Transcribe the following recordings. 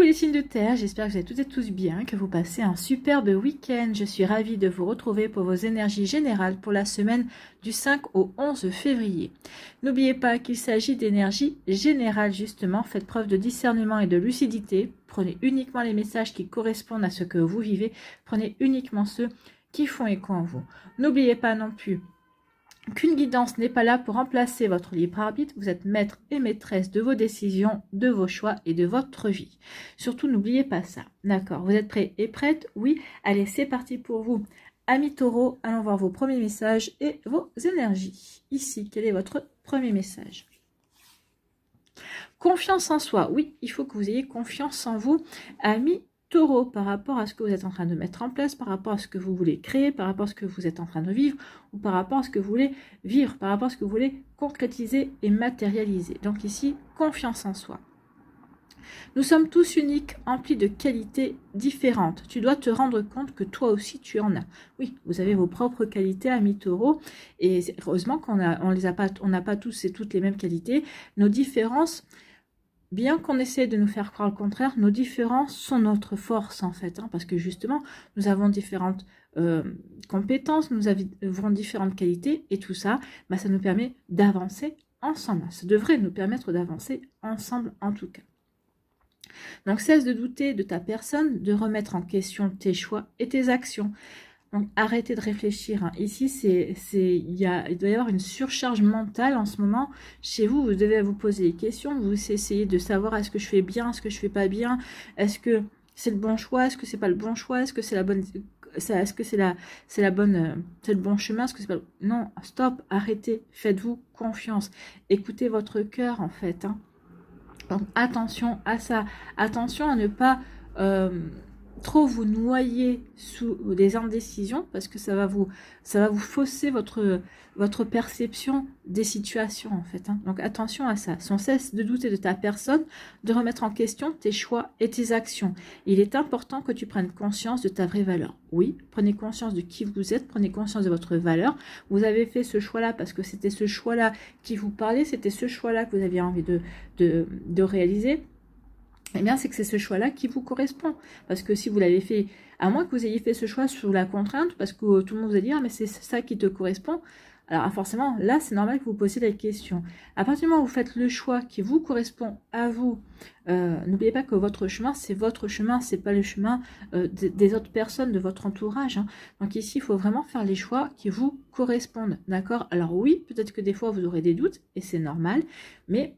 les signes de terre, j'espère que vous allez toutes et tous bien, que vous passez un superbe week-end. Je suis ravie de vous retrouver pour vos énergies générales pour la semaine du 5 au 11 février. N'oubliez pas qu'il s'agit d'énergie générale justement. Faites preuve de discernement et de lucidité. Prenez uniquement les messages qui correspondent à ce que vous vivez. Prenez uniquement ceux qui font écho en vous. N'oubliez pas non plus qu'une guidance n'est pas là pour remplacer votre libre arbitre. Vous êtes maître et maîtresse de vos décisions, de vos choix et de votre vie. Surtout, n'oubliez pas ça. D'accord? Vous êtes prêts et prêtes? Oui. Allez, c'est parti pour vous. Amis taureaux, allons voir vos premiers messages et vos énergies. Ici, quel est votre premier message? Confiance en soi. Oui, il faut que vous ayez confiance en vous, amis Taureau, par rapport à ce que vous êtes en train de mettre en place, par rapport à ce que vous voulez créer, par rapport à ce que vous êtes en train de vivre, ou par rapport à ce que vous voulez vivre, par rapport à ce que vous voulez concrétiser et matérialiser. Donc ici, confiance en soi. Nous sommes tous uniques, emplis de qualités différentes. Tu dois te rendre compte que toi aussi, tu en as. Oui, vous avez vos propres qualités, amis taureaux, et heureusement qu'on n'a pas tous et toutes les mêmes qualités. Nos différences... Bien qu'on essaie de nous faire croire le contraire, nos différences sont notre force en fait, parce que justement, nous avons différentes compétences, nous avons différentes qualités, et tout ça, ça nous permet d'avancer ensemble. Ça devrait nous permettre d'avancer ensemble en tout cas. Donc, cesse de douter de ta personne, de remettre en question tes choix et tes actions. Donc, arrêtez de réfléchir. Ici, il doit y avoir une surcharge mentale en ce moment. Chez vous, vous devez vous poser des questions. Vous essayez de savoir est-ce que je fais bien, est-ce que je fais pas bien, est-ce que c'est le bon choix, est-ce que c'est pas le bon choix, est-ce que c'est la bonne, est-ce que c'est le bon chemin, est-ce que c'est pas... Non, stop, arrêtez, faites-vous confiance. Écoutez votre cœur en fait. Donc, attention à ça. Attention à ne pas... trop vous noyer sous des indécisions parce que ça va vous fausser votre perception des situations en fait. Donc attention à ça. Sans cesse de douter de ta personne, de remettre en question tes choix et tes actions. Il est important que tu prennes conscience de ta vraie valeur. Oui, prenez conscience de qui vous êtes, prenez conscience de votre valeur. Vous avez fait ce choix-là parce que c'était ce choix-là qui vous parlait, c'était ce choix-là que vous aviez envie de réaliser. Eh bien, c'est que c'est ce choix-là qui vous correspond. Parce que si vous l'avez fait, à moins que vous ayez fait ce choix sous la contrainte, parce que tout le monde vous a dit, ah, mais c'est ça qui te correspond, alors forcément, là, c'est normal que vous posiez la question. À partir du moment où vous faites le choix qui vous correspond à vous, n'oubliez pas que votre chemin, c'est votre chemin, c'est pas le chemin des autres personnes, de votre entourage. Donc ici, il faut vraiment faire les choix qui vous correspondent, d'accord? Alors oui, peut-être que des fois, vous aurez des doutes, et c'est normal, mais...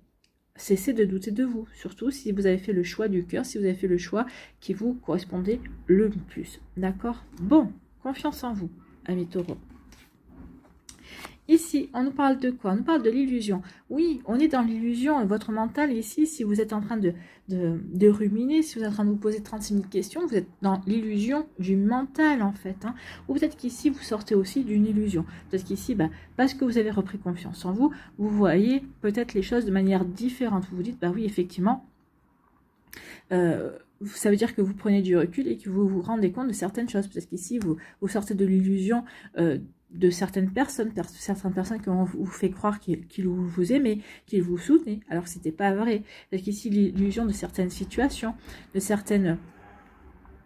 cessez de douter de vous, surtout si vous avez fait le choix du cœur, si vous avez fait le choix qui vous correspondait le plus. D'accord? Bon, confiance en vous, amis taureaux. Ici, on nous parle de quoi? On nous parle de l'illusion. Oui, on est dans l'illusion. Votre mental, ici, si vous êtes en train de ruminer, si vous êtes en train de vous poser 36 000 questions, vous êtes dans l'illusion du mental, en fait. Ou peut-être qu'ici, vous sortez aussi d'une illusion. Peut-être qu'ici, parce que vous avez repris confiance en vous, vous voyez peut-être les choses de manière différente. Vous vous dites, oui, effectivement, ça veut dire que vous prenez du recul et que vous vous rendez compte de certaines choses. Peut-être qu'ici, vous sortez de l'illusion de certaines personnes qui vous fait croire qu'ils vous aimaient, qu'ils vous soutenaient, alors que ce n'était pas vrai. Peut-être qu'ici, l'illusion de certaines situations, de certaines,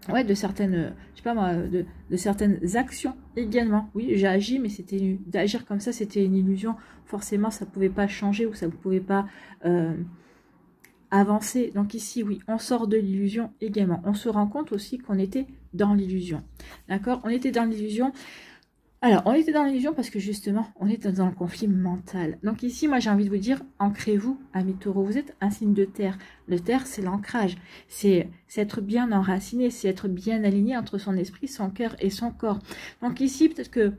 je sais pas moi, de certaines actions également. Oui, j'ai agi, mais c'était d'agir comme ça, c'était une illusion. Forcément, ça ne pouvait pas changer ou ça ne pouvait pas... avancer. Donc ici, oui, on sort de l'illusion également. On se rend compte aussi qu'on était dans l'illusion. D'accord? On était dans l'illusion. Alors, on était dans l'illusion parce que justement, on était dans le conflit mental. Donc ici, moi, j'ai envie de vous dire, ancrez-vous, amis taureaux. Vous êtes un signe de terre. Le terre, c'est l'ancrage. C'est être bien enraciné, c'est être bien aligné entre son esprit, son cœur et son corps. Donc ici, peut-être que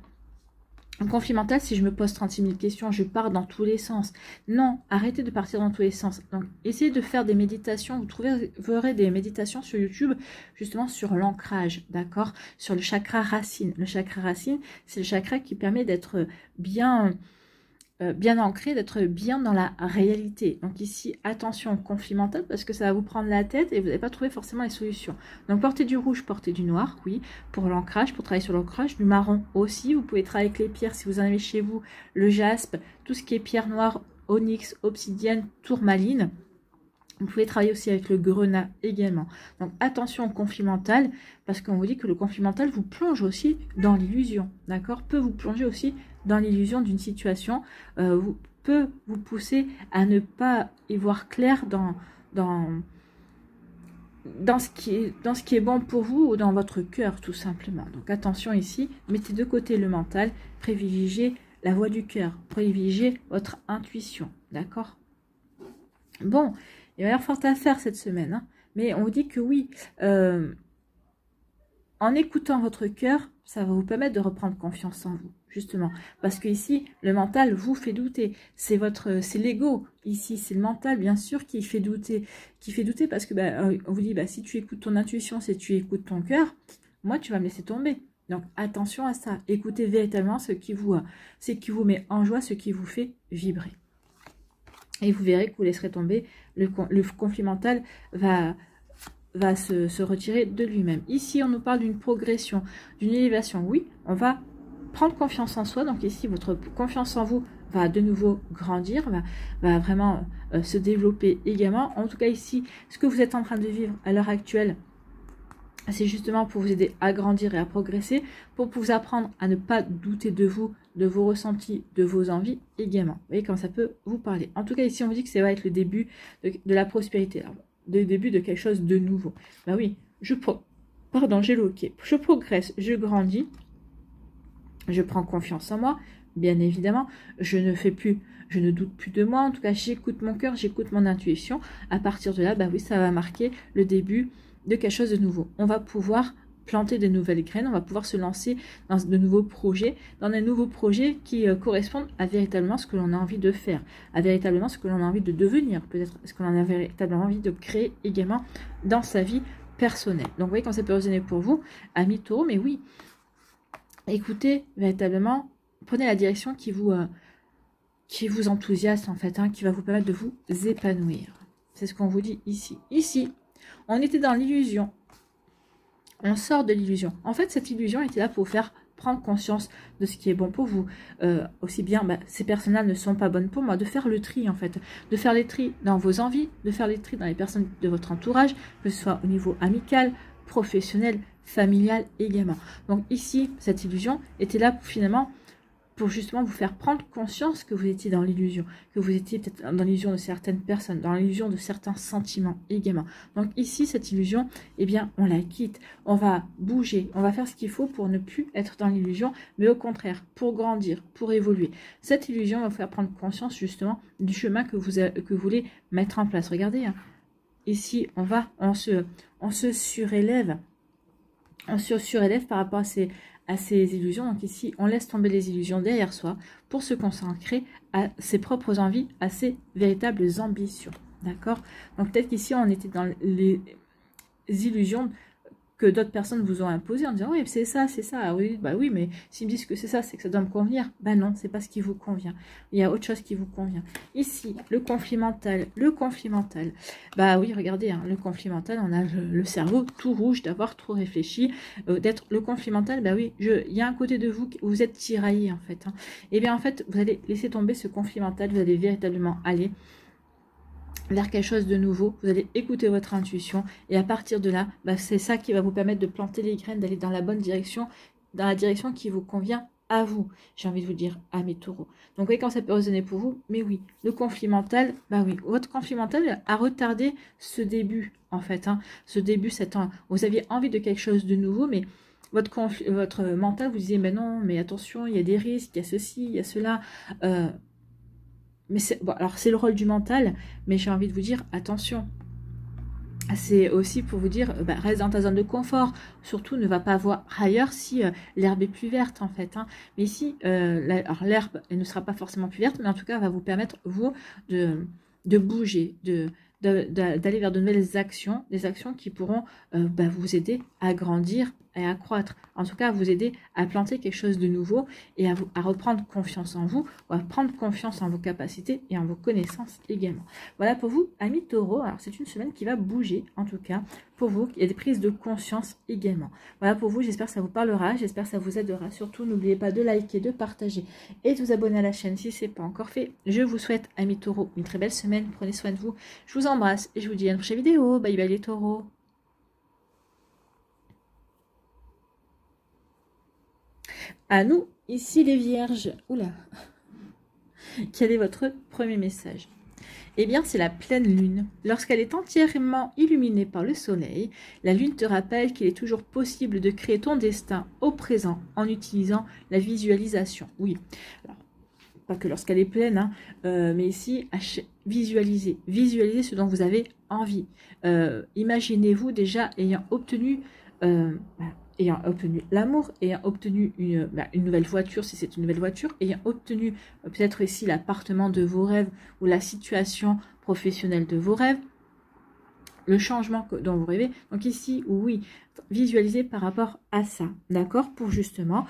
un conflit mental, si je me pose 36 000 questions, je pars dans tous les sens. Non, arrêtez de partir dans tous les sens. Donc, essayez de faire des méditations. Vous trouverez des méditations sur YouTube, justement sur l'ancrage, d'accord? Sur le chakra racine. Le chakra racine, c'est le chakra qui permet d'être bien ancré, d'être bien dans la réalité. Donc ici, attention au conflit mental parce que ça va vous prendre la tête et vous n'allez pas trouver forcément les solutions. Donc portez du rouge, portez du noir, oui, pour l'ancrage, pour travailler sur l'ancrage, du marron aussi. Vous pouvez travailler avec les pierres si vous en avez chez vous, le jaspe, tout ce qui est pierre noire, onyx, obsidienne, tourmaline. Vous pouvez travailler aussi avec le grenat également. Donc attention au conflit mental, parce qu'on vous dit que le conflit mental vous plonge aussi dans l'illusion, d'accord? Peut vous plonger aussi dans l'illusion d'une situation, peut vous pousser à ne pas y voir clair dans ce qui est bon pour vous ou dans votre cœur, tout simplement. Donc attention ici, mettez de côté le mental, privilégiez la voix du cœur, privilégiez votre intuition, d'accord? Bon, il va y avoir fort à faire cette semaine, hein, mais on vous dit que oui, en écoutant votre cœur, ça va vous permettre de reprendre confiance en vous, justement. Parce que ici, le mental vous fait douter. C'est l'ego. Ici, c'est le mental, bien sûr, qui fait douter. Parce que, on vous dit, si tu écoutes ton intuition, si tu écoutes ton cœur, moi, tu vas me laisser tomber. Donc, attention à ça. Écoutez véritablement ce qui vous met en joie, ce qui vous fait vibrer. Et vous verrez que vous laisserez tomber, le conflit mental va se retirer de lui-même. Ici, on nous parle d'une progression, d'une élévation. Oui, on va prendre confiance en soi. Donc ici, votre confiance en vous va de nouveau grandir, va vraiment se développer également. En tout cas, ici, ce que vous êtes en train de vivre à l'heure actuelle, c'est justement pour vous aider à grandir et à progresser, pour vous apprendre à ne pas douter de vous, de vos ressentis, de vos envies également. Vous voyez comment ça peut vous parler. En tout cas, ici, on vous dit que ça va être le début de la prospérité, le début de quelque chose de nouveau. Ben oui, j'ai loqué. Je progresse, je grandis, je prends confiance en moi, bien évidemment. Je ne doute plus de moi. En tout cas, j'écoute mon cœur, j'écoute mon intuition. À partir de là, oui, ça va marquer le début de quelque chose de nouveau. On va pouvoir planter de nouvelles graines, on va pouvoir se lancer dans de nouveaux projets, qui correspondent à véritablement ce que l'on a envie de faire, à véritablement ce que l'on a envie de devenir, peut-être ce que l'on a véritablement envie de créer également dans sa vie personnelle. Donc vous voyez quand ça peut résonner pour vous, amis taureaux, mais oui, écoutez véritablement, prenez la direction qui vous enthousiasme en fait, qui va vous permettre de vous épanouir. C'est ce qu'on vous dit ici. Ici, on était dans l'illusion. On sort de l'illusion. En fait, cette illusion était là pour vous faire prendre conscience de ce qui est bon pour vous. Aussi bien, ces personnes-là ne sont pas bonnes pour moi. De faire le tri, en fait. De faire les tri dans vos envies, de faire les tri dans les personnes de votre entourage, que ce soit au niveau amical, professionnel, familial également. Donc ici, cette illusion était là finalement pour justement vous faire prendre conscience que vous étiez dans l'illusion, que vous étiez peut-être dans l'illusion de certaines personnes, dans l'illusion de certains sentiments également. Donc ici, cette illusion, eh bien, on la quitte, on va bouger, on va faire ce qu'il faut pour ne plus être dans l'illusion, mais au contraire, pour grandir, pour évoluer. Cette illusion va vous faire prendre conscience justement du chemin que vous voulez mettre en place. Regardez, ici, on se surélève. On se surélève par rapport à ces illusions. Donc ici, on laisse tomber les illusions derrière soi pour se consacrer à ses propres envies, à ses véritables ambitions. D'accord? Donc peut-être qu'ici, on était dans les illusions que d'autres personnes vous ont imposées en disant oui, c'est ça, oui, oui, mais s'ils me disent que c'est ça, c'est que ça doit me convenir. Non, c'est pas ce qui vous convient. Il y a autre chose qui vous convient. Ici, le conflit mental. Oui, regardez, le conflit mental, on a le cerveau tout rouge d'avoir trop réfléchi, d'être le conflit mental. Oui, il y a un côté de vous où vous êtes tiraillé en fait. Et bien en fait, vous allez laisser tomber ce conflit mental, vous allez véritablement aller vers quelque chose de nouveau, vous allez écouter votre intuition et à partir de là, c'est ça qui va vous permettre de planter les graines, d'aller dans la bonne direction, dans la direction qui vous convient à vous, j'ai envie de vous dire, à mes taureaux. Donc vous voyez quand ça peut résonner pour vous, mais oui, le conflit mental, oui, votre conflit mental a retardé ce début en fait, ce début, vous aviez envie de quelque chose de nouveau, mais votre mental vous disait, mais non, mais attention, il y a des risques, il y a ceci, il y a cela, mais alors c'est le rôle du mental, mais j'ai envie de vous dire, attention, c'est aussi pour vous dire, reste dans ta zone de confort, surtout ne va pas voir ailleurs si l'herbe est plus verte en fait. Mais ici, l'herbe, elle ne sera pas forcément plus verte, mais en tout cas, elle va vous permettre, vous, de bouger, d'aller vers de nouvelles actions, des actions qui pourront vous aider à grandir, et à croître, en tout cas à vous aider à planter quelque chose de nouveau et à reprendre confiance en vous, ou à prendre confiance en vos capacités et en vos connaissances également. Voilà pour vous, amis taureaux. Alors c'est une semaine qui va bouger, en tout cas pour vous. Il y a des prises de conscience également. Voilà pour vous, j'espère que ça vous parlera, j'espère que ça vous aidera. Surtout, n'oubliez pas de liker, de partager et de vous abonner à la chaîne si ce n'est pas encore fait. Je vous souhaite, amis taureaux, une très belle semaine. Prenez soin de vous. Je vous embrasse et je vous dis à une prochaine vidéo. Bye bye les taureaux. À nous, ici les vierges. Oula. Quel est votre premier message? Eh bien, c'est la pleine lune. Lorsqu'elle est entièrement illuminée par le soleil, la lune te rappelle qu'il est toujours possible de créer ton destin au présent en utilisant la visualisation. Oui, alors, pas que lorsqu'elle est pleine, hein, mais ici, visualisez. Visualisez ce dont vous avez envie. Imaginez-vous déjà ayant obtenu l'amour, ayant obtenu une nouvelle voiture, si c'est une nouvelle voiture, ayant obtenu peut-être ici l'appartement de vos rêves ou la situation professionnelle de vos rêves, le changement dont vous rêvez. Donc ici, oui, visualisez par rapport à ça, d'accord? Pour justement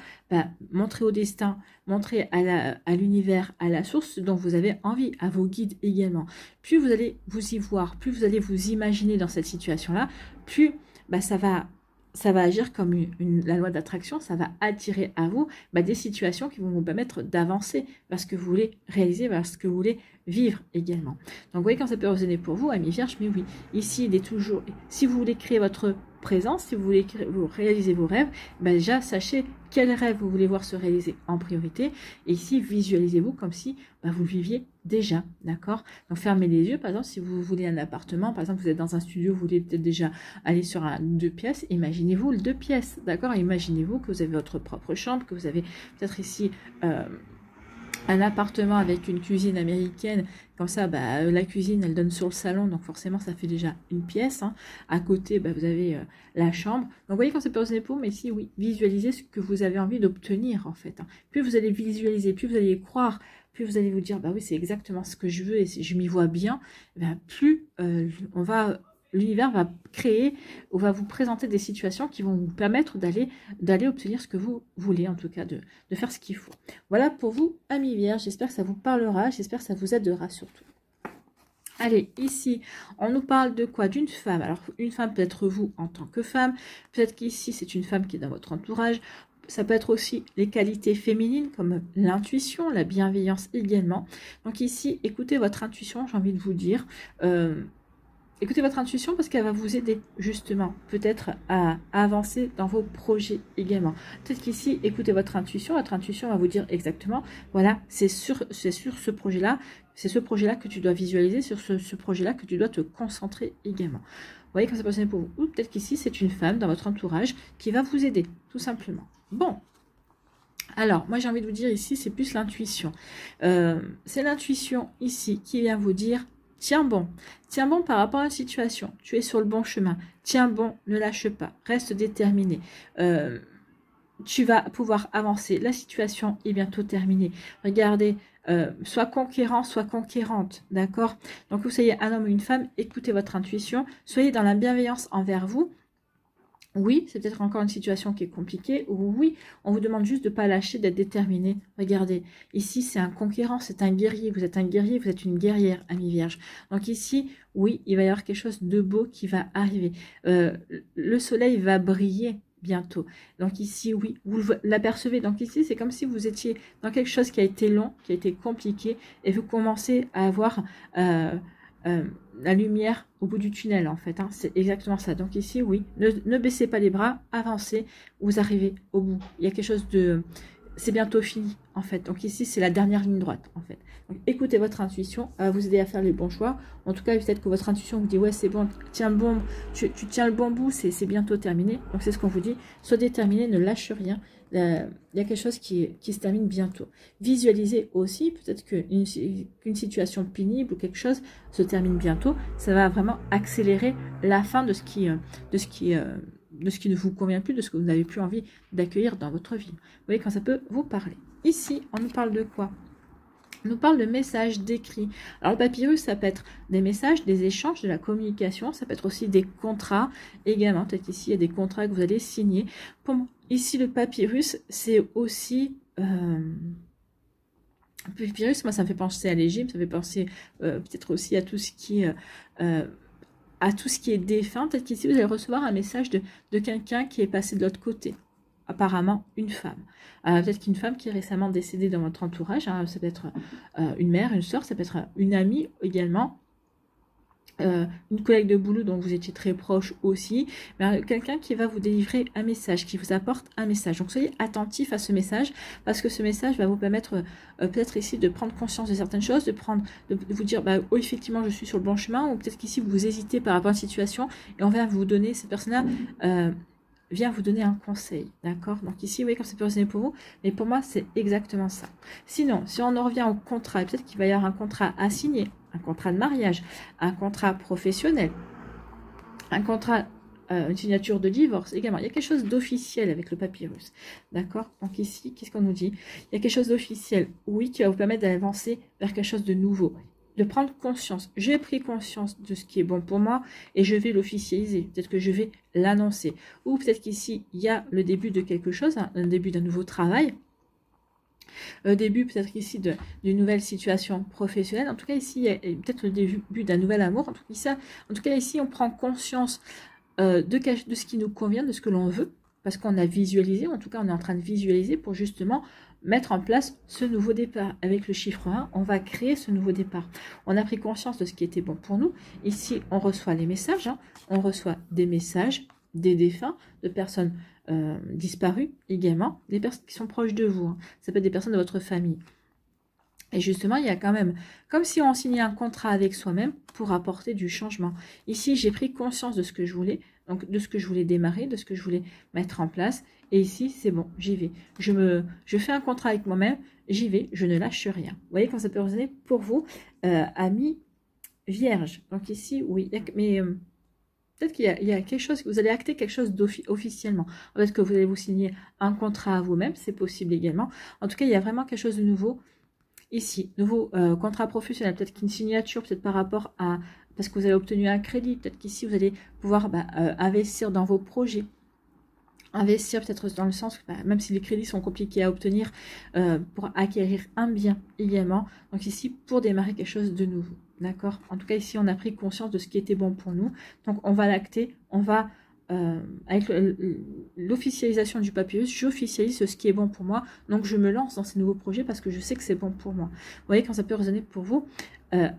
montrer au destin, montrer à l'univers, à la source ce dont vous avez envie, à vos guides également. Plus vous allez vous y voir, plus vous allez vous imaginer dans cette situation-là, plus ça va agir comme la loi d'attraction, ça va attirer à vous des situations qui vont vous permettre d'avancer vers ce que vous voulez réaliser, vers ce que vous voulez vivre également. Donc vous voyez quand ça peut résonner pour vous, amis vierges, mais oui, ici il est toujours, si vous voulez créer votre présence, si vous voulez réaliser vos rêves, déjà sachez quel rêve vous voulez voir se réaliser en priorité, et ici visualisez-vous comme si vous le viviez déjà, d'accord? Donc fermez les yeux, par exemple si vous voulez un appartement, par exemple vous êtes dans un studio, vous voulez peut-être déjà aller sur un 2 pièces, imaginez-vous le 2 pièces, d'accord? Imaginez-vous que vous avez votre propre chambre, que vous avez peut-être ici un appartement avec une cuisine américaine, comme ça, la cuisine, elle donne sur le salon, donc forcément, ça fait déjà une pièce. Hein. À côté, vous avez la chambre. Donc, vous voyez quand c'est personnel pour, mais ici, oui, visualisez ce que vous avez envie d'obtenir, en fait. Hein. Plus vous allez visualiser, plus vous allez y croire, plus vous allez vous dire, oui, c'est exactement ce que je veux et je m'y vois bien, plus l'univers va créer ou va vous présenter des situations qui vont vous permettre d'aller obtenir ce que vous voulez, en tout cas de faire ce qu'il faut. Voilà pour vous, amis vierges, j'espère que ça vous parlera, j'espère que ça vous aidera surtout. Allez, ici, on nous parle de quoi? D'une femme. Alors, une femme peut être vous en tant que femme, peut-être qu'ici, c'est une femme qui est dans votre entourage. Ça peut être aussi les qualités féminines comme l'intuition, la bienveillance également. Donc ici, écoutez votre intuition, j'ai envie de vous dire. Écoutez votre intuition parce qu'elle va vous aider justement peut-être à avancer dans vos projets également. Peut-être qu'ici, écoutez votre intuition va vous dire exactement, voilà, c'est sur ce projet-là, c'est ce projet-là que tu dois visualiser, sur ce projet-là que tu dois te concentrer également. Vous voyez quand c'est possible pour vous. Ou peut-être qu'ici, c'est une femme dans votre entourage qui va vous aider, tout simplement. Bon. Alors, moi j'ai envie de vous dire ici, c'est plus l'intuition. C'est l'intuition ici qui vient vous dire, tiens bon par rapport à la situation, tu es sur le bon chemin, tiens bon, ne lâche pas, reste déterminé, tu vas pouvoir avancer, la situation est bientôt terminée, regardez, soit conquérant, soit conquérante, d'accord? Donc vous soyez un homme ou une femme, écoutez votre intuition, soyez dans la bienveillance envers vous. Oui, c'est peut-être encore une situation qui est compliquée. Ou oui, on vous demande juste de ne pas lâcher, d'être déterminé. Regardez, ici, c'est un conquérant, c'est un guerrier. Vous êtes un guerrier, vous êtes une guerrière, amis vierges. Donc ici, oui, il va y avoir quelque chose de beau qui va arriver. Le soleil va briller bientôt. Donc ici, oui, vous l'apercevez. Donc ici, c'est comme si vous étiez dans quelque chose qui a été long, qui a été compliqué, et vous commencez à avoir la lumière au bout du tunnel, en fait. Hein. C'est exactement ça. Donc ici, oui, ne baissez pas les bras, avancez, vous arrivez au bout. Il y a quelque chose de... C'est bientôt fini, en fait. Donc ici, c'est la dernière ligne droite, en fait. Donc écoutez votre intuition, elle va vous aider à faire les bons choix. En tout cas, peut-être que votre intuition vous dit, ouais, c'est bon, tiens bon, tu tiens le bon bout, c'est bientôt terminé. Donc c'est ce qu'on vous dit. Sois déterminé, ne lâche rien. Il y a quelque chose qui se termine bientôt. Visualisez aussi, peut-être qu'une situation pénible ou quelque chose se termine bientôt. Ça va vraiment accélérer la fin de ce qui ne vous convient plus, de ce que vous n'avez plus envie d'accueillir dans votre vie. Vous voyez quand ça peut vous parler. Ici, on nous parle de quoi? On nous parle de messages, d'écrits. Alors le papyrus, ça peut être des messages, des échanges, de la communication, ça peut être aussi des contrats également. Peut-être qu'ici, il y a des contrats que vous allez signer. Ici, le papyrus, c'est aussi... le papyrus, moi, ça me fait penser à l'Égypte, ça me fait penser peut-être aussi à tout ce qui est défunt. Peut-être qu'ici, vous allez recevoir un message de quelqu'un qui est passé de l'autre côté. Apparemment une femme. Peut-être qu'une femme qui est récemment décédée dans votre entourage, hein, ça peut être une mère, une soeur, ça peut être une amie également, une collègue de boulot dont vous étiez très proche aussi, mais quelqu'un qui va vous délivrer un message, qui vous apporte un message. Donc soyez attentifs à ce message, parce que ce message va vous permettre peut-être ici de prendre conscience de certaines choses, de vous dire, bah, oh, effectivement je suis sur le bon chemin, ou peut-être qu'ici vous hésitez par rapport à une situation, et on va vous donner, cette personne-là vient vous donner un conseil, d'accord? Donc ici, vous voyez, comme c'est personnel pour vous, mais pour moi, c'est exactement ça. Sinon, si on en revient au contrat, peut-être qu'il va y avoir un contrat à signer, un contrat de mariage, un contrat professionnel, un contrat, une signature de divorce également. Il y a quelque chose d'officiel avec le papyrus, d'accord? Donc ici, qu'est-ce qu'on nous dit? Il y a quelque chose d'officiel, oui, qui va vous permettre d'avancer vers quelque chose de nouveau, de prendre conscience. J'ai pris conscience de ce qui est bon pour moi et je vais l'officialiser. Peut-être que je vais l'annoncer. Ou peut-être qu'ici, il y a le début de quelque chose, hein, un début d'un nouveau travail. Le début peut-être ici d'une nouvelle situation professionnelle. En tout cas, ici, il y a peut-être le début d'un nouvel amour. En tout cas, ici, on prend conscience de ce qui nous convient, de ce que l'on veut. Parce qu'on a visualisé, en tout cas, on est en train de visualiser pour justement mettre en place ce nouveau départ. Avec le chiffre 1, on va créer ce nouveau départ. On a pris conscience de ce qui était bon pour nous. Ici, on reçoit les messages. Hein. On reçoit des messages, des défunts, de personnes disparues également, des personnes qui sont proches de vous. Hein. Ça peut être des personnes de votre famille. Et justement, il y a quand même, comme si on signait un contrat avec soi-même pour apporter du changement. Ici, j'ai pris conscience de ce que je voulais, donc de ce que je voulais démarrer, de ce que je voulais mettre en place. Et ici, c'est bon, j'y vais. Je fais un contrat avec moi-même, j'y vais, je ne lâche rien. Vous voyez quand ça peut résonner pour vous, amis vierges. Donc ici, oui, mais peut-être qu'il y a quelque chose, vous allez acter quelque chose officiellement. Peut-être que vous allez vous signer un contrat à vous-même, c'est possible également. En tout cas, il y a vraiment quelque chose de nouveau. Ici, nouveau contrat professionnel, peut-être qu'une signature, peut-être par rapport à, parce que vous avez obtenu un crédit, peut-être qu'ici vous allez pouvoir investir dans vos projets, investir peut-être dans le sens, même si les crédits sont compliqués à obtenir, pour acquérir un bien également, donc ici pour démarrer quelque chose de nouveau, d'accord? En tout cas ici on a pris conscience de ce qui était bon pour nous, donc on va l'acter, on va... avec l'officialisation du papyrus, j'officialise ce qui est bon pour moi, donc je me lance dans ces nouveaux projets parce que je sais que c'est bon pour moi. Vous voyez quand ça peut résonner pour vous,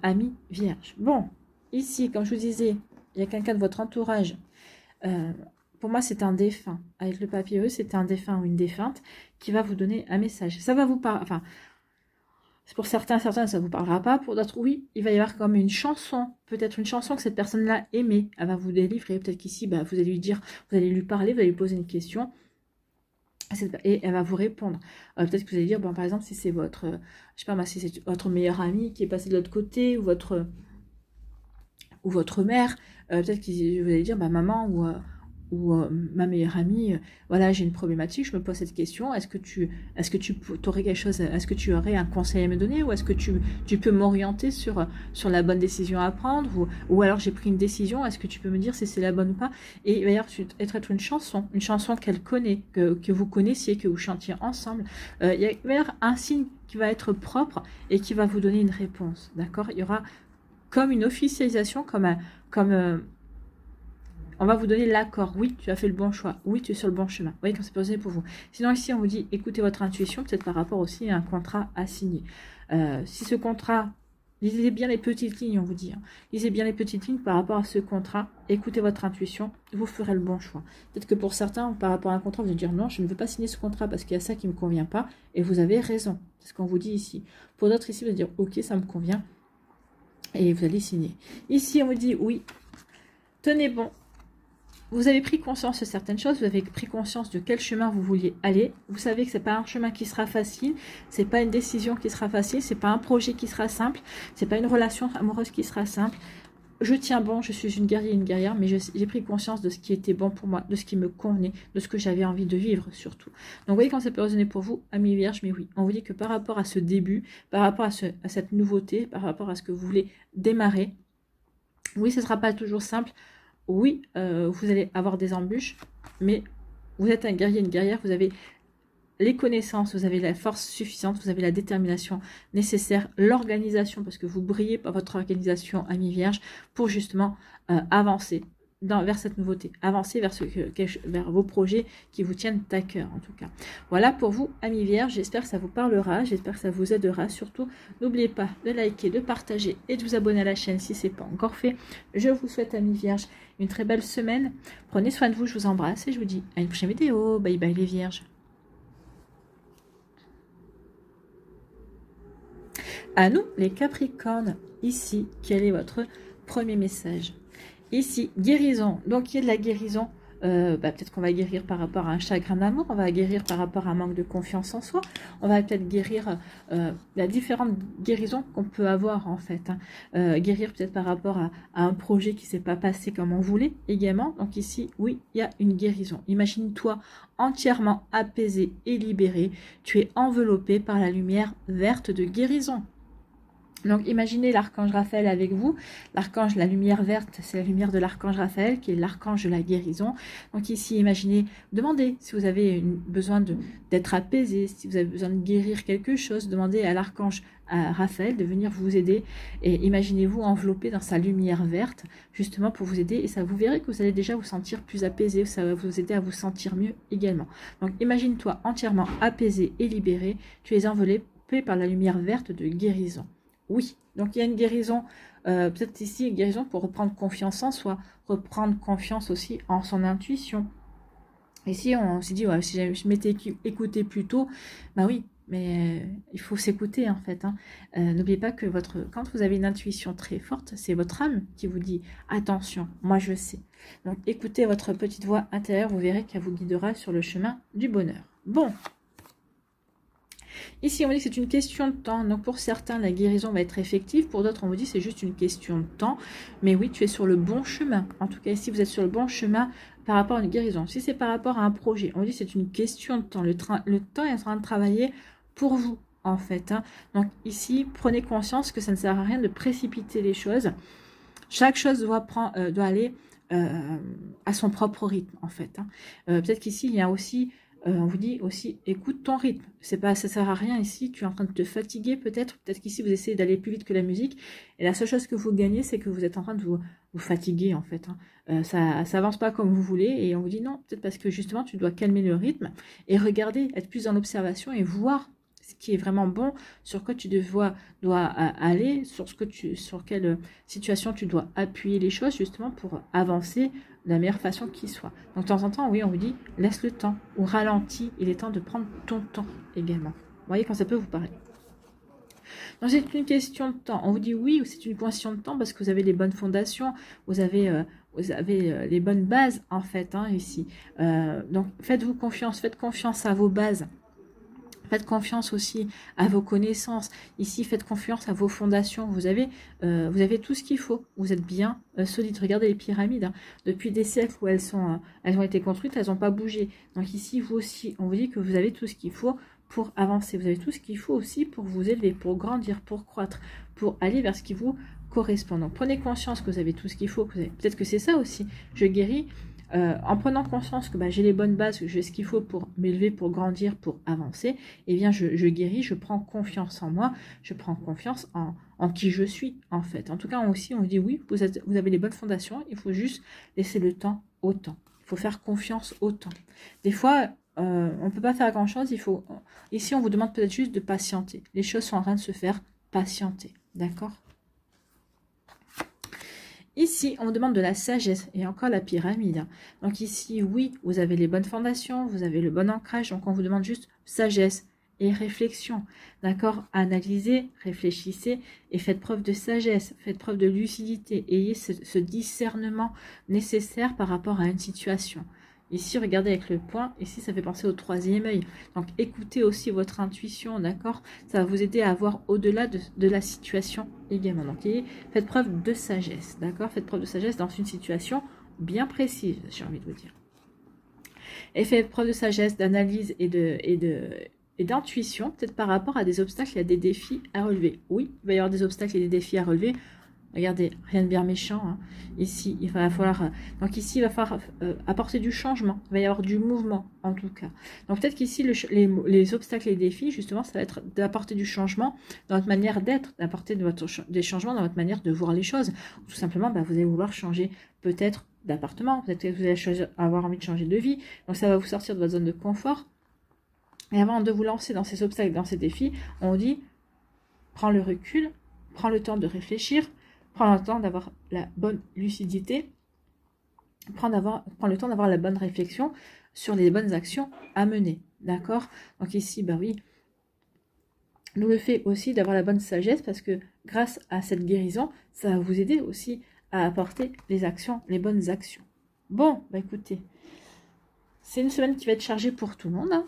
amis vierges. Bon, ici, comme je vous disais, il y a quelqu'un de votre entourage, pour moi c'est un défunt, avec le papyrus, c'est un défunt ou une défunte qui va vous donner un message. Ça va vous parler, enfin, pour certains, ça ne vous parlera pas. Pour d'autres, oui, il va y avoir comme une chanson. Peut-être une chanson que cette personne-là aimait. Elle va vous délivrer. Peut-être qu'ici, vous allez lui dire, vous allez lui parler, vous allez lui poser une question. Et elle va vous répondre. Peut-être que vous allez dire, bon, par exemple, si c'est votre, je sais pas, si c'est votre meilleur ami qui est passé de l'autre côté, ou votre mère, peut-être que vous allez dire, maman, ou ma meilleure amie, voilà, j'ai une problématique, je me pose cette question, est-ce que tu aurais quelque chose, est-ce que tu aurais un conseil à me donner, ou est-ce que tu peux m'orienter sur la bonne décision à prendre, ou alors j'ai pris une décision, est-ce que tu peux me dire si c'est la bonne ou pas? Et il va y avoir être une chanson qu'elle connaît, que vous connaissiez, que vous chantiez ensemble. Il va y avoir un signe qui va être propre et qui va vous donner une réponse, d'accord? Il y aura comme une officialisation, on va vous donner l'accord. Oui, tu as fait le bon choix. Oui, tu es sur le bon chemin. Vous voyez, quand c'est posé pour vous. Sinon, ici, on vous dit, écoutez votre intuition, peut-être par rapport aussi à un contrat à signer. Si ce contrat, lisez bien les petites lignes, on vous dit. Hein. Lisez bien les petites lignes par rapport à ce contrat. Écoutez votre intuition, vous ferez le bon choix. Peut-être que pour certains, par rapport à un contrat, vous allez dire, non, je ne veux pas signer ce contrat parce qu'il y a ça qui ne me convient pas. Et vous avez raison. C'est ce qu'on vous dit ici. Pour d'autres, ici, vous allez dire, ok, ça me convient. Et vous allez signer. Ici, on vous dit, oui, tenez bon. Vous avez pris conscience de certaines choses, vous avez pris conscience de quel chemin vous vouliez aller. Vous savez que ce n'est pas un chemin qui sera facile, ce n'est pas une décision qui sera facile, ce n'est pas un projet qui sera simple, ce n'est pas une relation amoureuse qui sera simple. je tiens bon, je suis une guerrière, mais j'ai pris conscience de ce qui était bon pour moi, de ce qui me convenait, de ce que j'avais envie de vivre surtout. Donc vous voyez quand ça peut résonner pour vous, amis vierges, mais oui, on vous dit que par rapport à ce début, par rapport à cette nouveauté, par rapport à ce que vous voulez démarrer, oui, ce ne sera pas toujours simple, oui, vous allez avoir des embûches, mais vous êtes un guerrier, une guerrière, vous avez les connaissances, vous avez la force suffisante, vous avez la détermination nécessaire, l'organisation, parce que vous brillez par votre organisation, amis vierges, pour justement avancer vers cette nouveauté, avancer vers vos projets qui vous tiennent à cœur en tout cas. Voilà pour vous, amis vierges, j'espère que ça vous parlera, j'espère que ça vous aidera. Surtout, n'oubliez pas de liker, de partager et de vous abonner à la chaîne si ce n'est pas encore fait. Je vous souhaite, amis vierges, une très belle semaine. Prenez soin de vous, je vous embrasse et je vous dis à une prochaine vidéo. Bye bye les vierges. À nous, les Capricornes, ici, quel est votre premier message? Ici, guérison. Donc, il y a de la guérison. Peut-être qu'on va guérir par rapport à un chagrin d'amour. On va guérir par rapport à un manque de confiance en soi. On va peut-être guérir la différentes guérisons qu'on peut avoir, en fait. Guérir peut-être par rapport à un projet qui ne s'est pas passé comme on voulait, également. Donc, ici, oui, il y a une guérison. Imagine-toi entièrement apaisé et libéré. Tu es enveloppé par la lumière verte de guérison. Donc imaginez l'archange Raphaël avec vous. L'archange, la lumière verte, c'est la lumière de l'archange Raphaël qui est l'archange de la guérison. Donc ici, imaginez, demandez si vous avez besoin d'être apaisé, si vous avez besoin de guérir quelque chose, demandez à l'archange Raphaël de venir vous aider. Et imaginez-vous enveloppé dans sa lumière verte, justement pour vous aider. Et ça, vous verrez que vous allez déjà vous sentir plus apaisé, ça va vous aider à vous sentir mieux également. Donc imagine-toi entièrement apaisé et libéré. Tu es enveloppé par la lumière verte de guérison. Oui, donc il y a une guérison, peut-être ici une guérison pour reprendre confiance en soi, reprendre confiance aussi en son intuition. Ici, on s'est dit, ouais, si je m'étais écouté plus tôt, bah oui, mais il faut s'écouter en fait. N'oubliez pas que quand vous avez une intuition très forte, c'est votre âme qui vous dit, attention, moi je sais. Donc écoutez votre petite voix intérieure, vous verrez qu'elle vous guidera sur le chemin du bonheur. Bon. Ici, on dit que c'est une question de temps. Donc, pour certains, la guérison va être effective. Pour d'autres, on vous dit que c'est juste une question de temps. Mais oui, tu es sur le bon chemin. En tout cas, ici, vous êtes sur le bon chemin par rapport à une guérison. Si c'est par rapport à un projet, on dit que c'est une question de temps. Le temps est en train de travailler pour vous, en fait. Donc, ici, prenez conscience que ça ne sert à rien de précipiter les choses. Chaque chose doit aller à son propre rythme, en fait. Peut-être qu'ici, il y a aussi... on vous dit aussi, écoute ton rythme. Ça sert à rien ici, tu es en train de te fatiguer peut-être. Peut-être qu'ici, vous essayez d'aller plus vite que la musique. Et la seule chose que vous gagnez, c'est que vous êtes en train de vous fatiguer, en fait. Ça avance pas comme vous voulez. Et on vous dit non, peut-être parce que justement, tu dois calmer le rythme et regarder, être plus dans l'observation et voir ce qui est vraiment bon, sur quoi tu dois aller, sur quelle situation tu dois appuyer les choses, justement, pour avancer de la meilleure façon qui soit. Donc, de temps en temps, oui, on vous dit, laisse le temps, ou ralentis, il est temps de prendre ton temps également. Vous voyez quand ça peut vous parler. Donc, c'est une question de temps. On vous dit oui, c'est une question de temps parce que vous avez les bonnes fondations, vous avez les bonnes bases, en fait, ici. Donc, faites-vous confiance, faites confiance à vos bases. Faites confiance aussi à vos connaissances. Ici, faites confiance à vos fondations. Vous avez tout ce qu'il faut. Vous êtes bien solide. Regardez les pyramides. Depuis des siècles où elles ont été construites, elles n'ont pas bougé. Donc ici, vous aussi, on vous dit que vous avez tout ce qu'il faut pour avancer. Vous avez tout ce qu'il faut aussi pour vous élever, pour grandir, pour croître, pour aller vers ce qui vous correspond. Donc prenez conscience que vous avez tout ce qu'il faut. Peut-être que c'est ça aussi. Je guéris. En prenant conscience que j'ai les bonnes bases, que j'ai ce qu'il faut pour m'élever, pour grandir, pour avancer, eh bien je guéris, je prends confiance en moi, je prends confiance en qui je suis, en fait. En tout cas, aussi, on dit oui, vous avez les bonnes fondations, il faut juste laisser le temps au temps. Il faut faire confiance au temps. Des fois, on ne peut pas faire grand-chose, ici, on vous demande peut-être juste de patienter. Les choses sont en train de se faire patienter, d'accord ? Ici, on vous demande de la sagesse et encore la pyramide. Donc ici, oui, vous avez les bonnes fondations, vous avez le bon ancrage. Donc on vous demande juste sagesse et réflexion. D'accord? Analysez, réfléchissez et faites preuve de sagesse, faites preuve de lucidité. Ayez ce discernement nécessaire par rapport à une situation. Ici, regardez avec le point, ici, ça fait penser au troisième œil. Donc, écoutez aussi votre intuition, d'accord? Ça va vous aider à voir au-delà de la situation également. Donc, faites preuve de sagesse, d'accord? Faites preuve de sagesse dans une situation bien précise, j'ai envie de vous dire. Et faites preuve de sagesse, d'analyse et d'intuition, peut-être par rapport à des obstacles et à des défis à relever. Oui, il va y avoir des obstacles et des défis à relever. Regardez, rien de bien méchant. Hein. Ici, il va falloir... donc ici, il va falloir apporter du changement. Il va y avoir du mouvement, en tout cas. Donc peut-être qu'ici, les obstacles et les défis, justement, ça va être d'apporter du changement dans votre manière d'être, d'apporter des changements dans votre manière de voir les choses. Tout simplement, vous allez vouloir changer peut-être d'appartement. Peut-être que vous allez avoir envie de changer de vie. Donc ça va vous sortir de votre zone de confort. Et avant de vous lancer dans ces obstacles, dans ces défis, on dit, prends le recul, prends le temps de réfléchir, prends le temps d'avoir la bonne lucidité, prends le temps d'avoir la bonne réflexion sur les bonnes actions à mener. D'accord? Donc ici, oui, nous le fait aussi d'avoir la bonne sagesse parce que grâce à cette guérison, ça va vous aider aussi à apporter les bonnes actions. Bon, écoutez, c'est une semaine qui va être chargée pour tout le monde. Hein.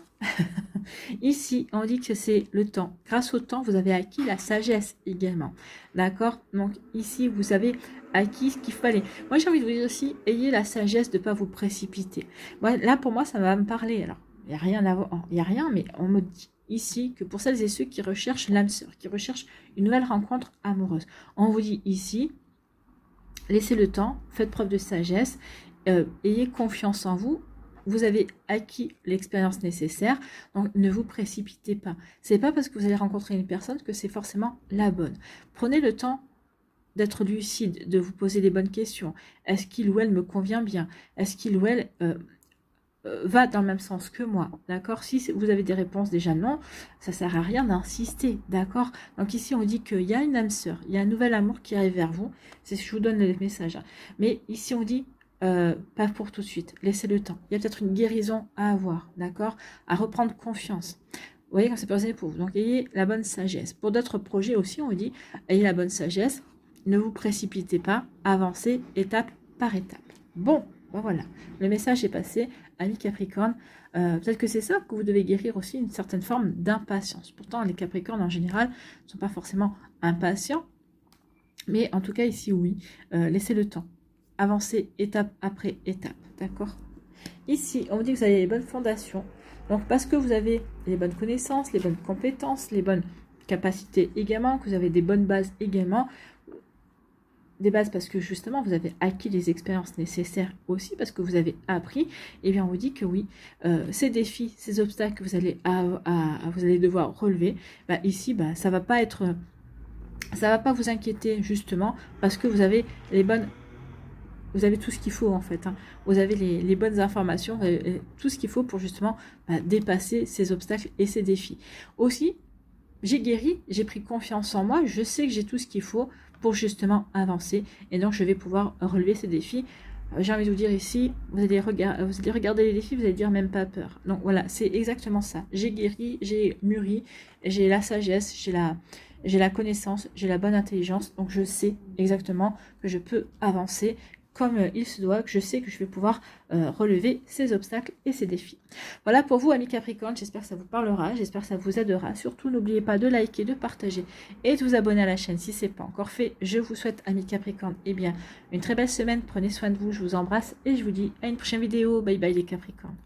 Ici, on dit que c'est le temps. Grâce au temps, vous avez acquis la sagesse également. D'accord? Donc ici, vous avez acquis ce qu'il fallait. Moi, j'ai envie de vous dire aussi, ayez la sagesse de ne pas vous précipiter. Là, pour moi, ça va me parler. Alors, il n'y a rien à voir. Il n'y a rien, mais on me dit ici que pour celles et ceux qui recherchent l'âme sœur, qui recherchent une nouvelle rencontre amoureuse, on vous dit ici, laissez le temps, faites preuve de sagesse, ayez confiance en vous. Vous avez acquis l'expérience nécessaire, donc ne vous précipitez pas. C'est pas parce que vous allez rencontrer une personne que c'est forcément la bonne. Prenez le temps d'être lucide, de vous poser les bonnes questions. Est-ce qu'il ou elle me convient bien? Est-ce qu'il ou elle va dans le même sens que moi? D'accord? Si vous avez des réponses déjà non, ça sert à rien d'insister. D'accord? Donc ici, on dit qu'il y a une âme sœur, il y a un nouvel amour qui arrive vers vous. C'est ce que je vous donne le message. Mais ici, on dit pas pour tout de suite, laissez le temps. Il y a peut-être une guérison à avoir, d'accord? À reprendre confiance. Vous voyez quand c'est passé pour vous. Donc, ayez la bonne sagesse. Pour d'autres projets aussi, on dit, ayez la bonne sagesse. Ne vous précipitez pas. Avancez étape par étape. Bon, voilà. Le message est passé. Amis Capricorne, peut-être que c'est ça que vous devez guérir aussi, une certaine forme d'impatience. Pourtant, les Capricornes, en général, ne sont pas forcément impatients. Mais en tout cas, ici, oui. Laissez le temps. Avancer étape après étape, d'accord? Ici, on dit que vous avez les bonnes fondations. Donc, parce que vous avez les bonnes connaissances, les bonnes compétences, les bonnes capacités également, que vous avez des bonnes bases également. Des bases parce que justement, vous avez acquis les expériences nécessaires aussi, parce que vous avez appris. Et bien, on vous dit que oui, ces défis, ces obstacles que vous allez devoir relever, ici, ça va pas être... Ça va pas vous inquiéter justement parce que vous avez les bonnes... Vous avez tout ce qu'il faut en fait. Hein. Vous avez les bonnes informations, tout ce qu'il faut pour justement dépasser ces obstacles et ces défis. Aussi, j'ai guéri, j'ai pris confiance en moi, je sais que j'ai tout ce qu'il faut pour justement avancer. Et donc, je vais pouvoir relever ces défis. J'ai envie de vous dire ici, vous allez regarder les défis, vous allez dire même pas peur. Donc voilà, c'est exactement ça. J'ai guéri, j'ai mûri, j'ai la sagesse, j'ai la connaissance, j'ai la bonne intelligence. Donc je sais exactement que je peux avancer comme il se doit, que je sais que je vais pouvoir relever ces obstacles et ces défis. Voilà pour vous, amis Capricorne, j'espère que ça vous parlera, j'espère que ça vous aidera. Surtout, n'oubliez pas de liker, de partager et de vous abonner à la chaîne si ce n'est pas encore fait. Je vous souhaite, amis Capricorne, une très belle semaine, prenez soin de vous, je vous embrasse et je vous dis à une prochaine vidéo. Bye bye les Capricornes.